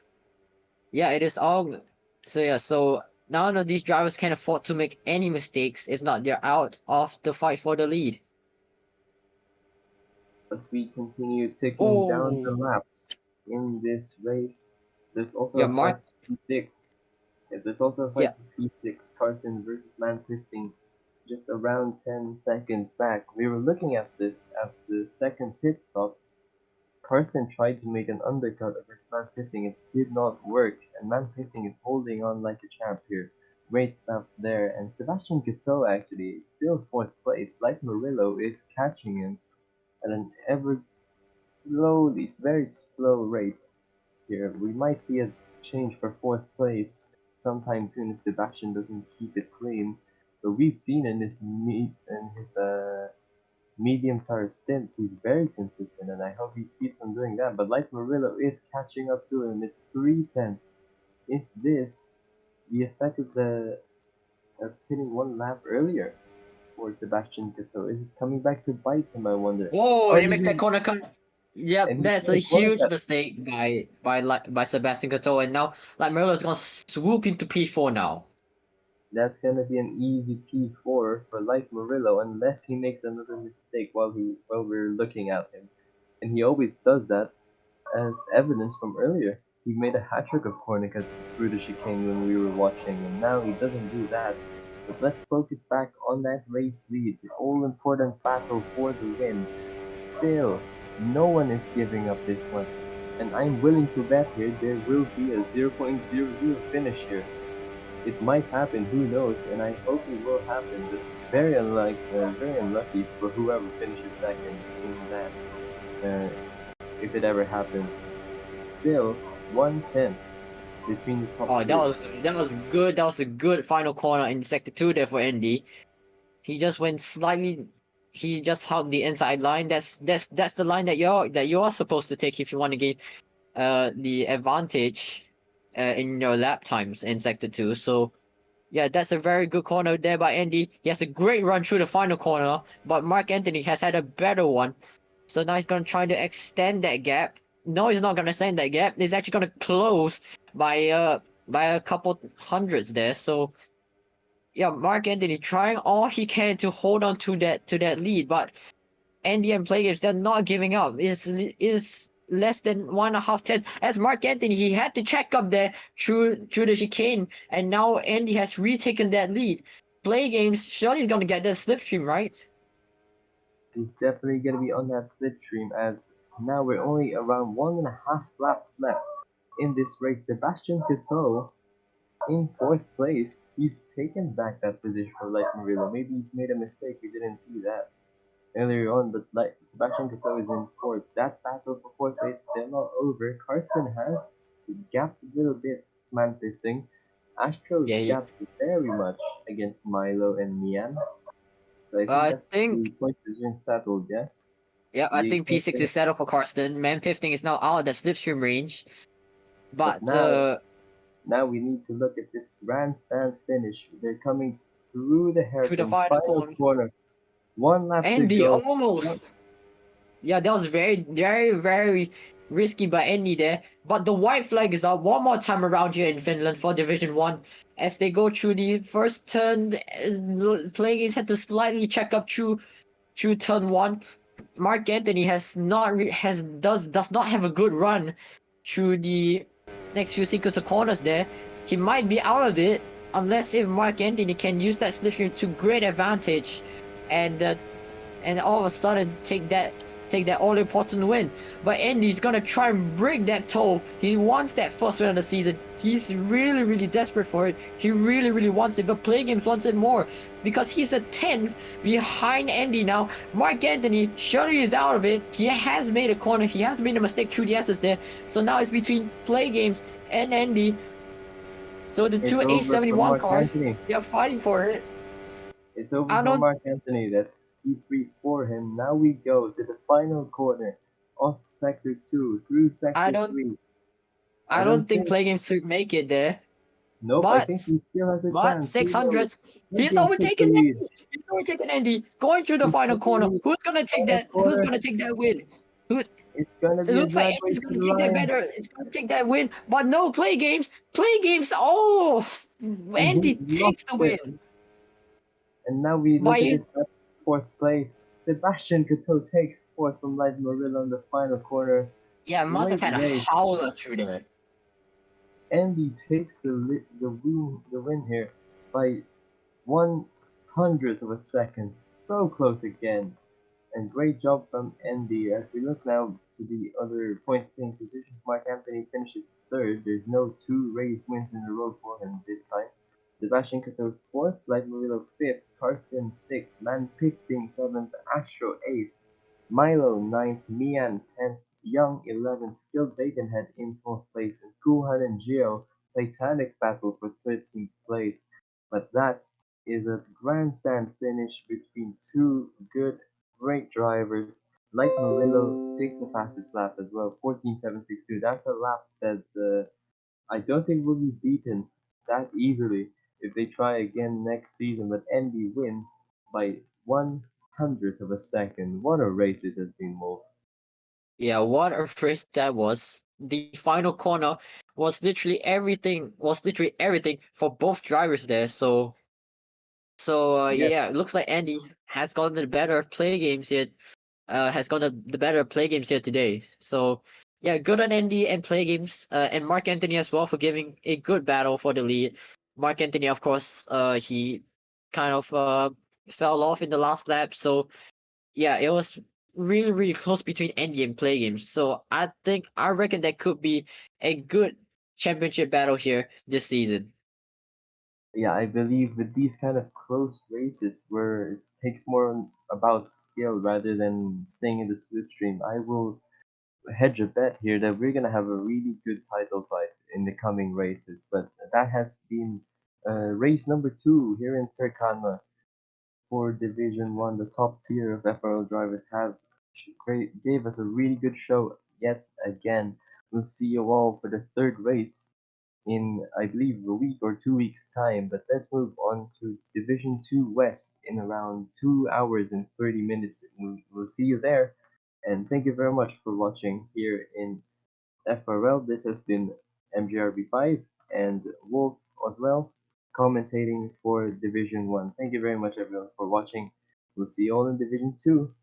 yeah, it is all. So yeah, so none of these drivers can afford to make any mistakes. If not, they're out of the fight for the lead. as we continue ticking down the Oh, laps in this race, there's also yeah, a fight Mark. for P6. Yeah, there's also a fight Yeah, for P6. Carson versus Man 15, just around 10 seconds back. We were looking at this at the second pit stop. Carson tried to make an undercut against Man 15. It did not work, and Man 15 is holding on like a champ here. Great stuff there. And Sebastian Coetzee actually is still fourth place. Like Murillo is catching him at an ever slowly, very slow rate here. We might see a change for fourth place sometime soon if Sebastian doesn't keep it clean. But we've seen in his medium tower stint, he's very consistent, and I hope he keeps on doing that. But Light Murillo is catching up to him. It's 3:10. Is this the effect of the hitting one lap earlier for Sebastian Coetzee? Is it coming back to bite him? I wonder. Whoa, Oh, and he makes that corner cut. Yep, and he's that's a got a corner huge cut. mistake by Sebastian Coetzee, and now like Merlo's gonna swoop into P4 now. That's gonna be an easy P4 for Light Murillo unless he makes another mistake while we're looking at him. And he always does that, as evidence from earlier. He made a hat trick of corner cuts through the chicane when we were watching, and now he doesn't do that. But let's focus back on that race lead, the all-important battle for the win. Still, no one is giving up this one, and I'm willing to bet here there will be a 0.00 finish here. It might happen, who knows, and I hope it will happen, but very unlucky for whoever finishes second in that, if it ever happens. Still, 1/10 between the top Oh, three. that was good. That was a good final corner in sector 2 there for Andy. He just went slightly. He just hugged the inside line. That's the line that you're supposed to take if you want to get the advantage in your lap times in sector 2. So yeah, that's a very good corner there by Andy. He has a great run through the final corner, but Mark Anthony has had a better one. So now he's gonna try to extend that gap. No, he's not gonna extend that gap. He's actually gonna close by a couple hundreds there. So yeah, Mark Anthony trying all he can to hold on to that lead, but Andy and players they're not giving up. Is less than 1.5 tenths. As Mark Anthony, he had to check up there through the chicane, and now Andy has retaken that lead. Play games, surely he's gonna get that slipstream, right? He's definitely gonna be on that slipstream, as now we're only around 1.5 laps left in this race. Sebastian Coetzee in fourth place. He's taken back that position for Light Murillo. Maybe he's made a mistake. We didn't see that earlier on, but like Sebastian Coetzee is in fourth. That battle for fourth place is still not over. Karsten has gapped a little bit, man 15. Astro's Yeah, gapped very much against Milo and Mian. So I think I that's the think point position settled, yeah? I The think P6 is settled for Karsten. Man 15 is now out of the slipstream range, but but now we need to look at this grandstand finish. They're coming through the through the hairpin final final corner, corner. One lap to Andy go. almost. Yeah, that was very risky by Andy there. But the white flag is up one more time around here in Finland for Division 1. As they go through the first turn, players had to slightly check up through turn 1. Mark Anthony has not does not have a good run through the next few sequence of corners there. He might be out of it unless if Mark Anthony can use that slipstream to great advantage and all of a sudden take that all important win. But Andy's gonna try and break that toe. He wants that first win of the season. He's really desperate for it. He really wants it, but Play Games wants it more because he's a 10th behind Andy now. Mark Anthony surely is out of it. He has made a corner. He has made a mistake through the S's there. So now it's between Play Games and Andy. So the two It's over for A71 Mark cars, Anthony. they're fighting for it. It's over I for don't Mark Anthony. That's P3 for him. Now we go to the final corner of Sector 2 through I Sector don't 3. I I don't don't think think. Play Games should make it there. Nope, I think But he still has a chance. Who knows? 600s. Play He's Games took the overtaken lead. Andy. He's overtaken Andy. Going through the He final took the corner. lead. Who's gonna take Final that? Who's corner. gonna take that win? Who? It It's gonna be a looks like drag Andy's race to gonna the take that line. better. It's gonna take that win. But no, Play Games. Play Games. Oh, And Andy he's takes lost the it. win. And now we look at By this fourth place. Sebastian Coetzee takes fourth from Light Murillo on the final corner. yeah, must have Great had a race. howler through there. Andy takes the win here by 1/100th of a second. So close again. And great job from Andy. As we look now to the other points paying positions, Mark Anthony finishes third. There's no two race wins in a row for him this time. Sebastian Coteau 4th, Light Murillo 5th, Karsten 6th, Man Picting 7th, Astro 8th, Milo 9th, Mian 10th, Young 11th, Skilled Baconhead in 12th place, and Kuhan and Geo Titanic battle for 13th place. But that is a grandstand finish between two great drivers. Light Murillo takes the fastest lap as well, 14.762. That's a lap that I don't think will be beaten that easily if they try again next season. But Andy wins by 1/100th of a second. What a race this has been, Wolf. Yeah, what a race that was. The final corner was literally everything for both drivers there. So Yes, yeah, it looks like Andy has gotten the better play games here. Has gotten the better play games here today. So yeah, good on Andy and play games. And Mark Anthony as well for giving a good battle for the lead. Mark Anthony, of course, he kind of fell off in the last lap. So yeah, it was really close between Andy and play games. So I reckon that could be a good championship battle here this season. yeah, I believe with these kind of close races where it takes more about skill rather than staying in the slipstream, I will hedge a bet here that we're gonna have a really good title fight in the coming races. But that has been race number 2 here in Pirkanmaa for Division 1. The top tier of FRL drivers gave us a really good show yet again. We'll see you all for the third race in, I believe, a week or 2 weeks' time. But let's move on to Division 2 West in around 2 hours and 30 minutes. We'll see you there. And thank you very much for watching here in FRL. This has been MGRB5 and Wolf as well, commentating for Division 1. Thank you very much, everyone, for watching. We'll see you all in Division 2.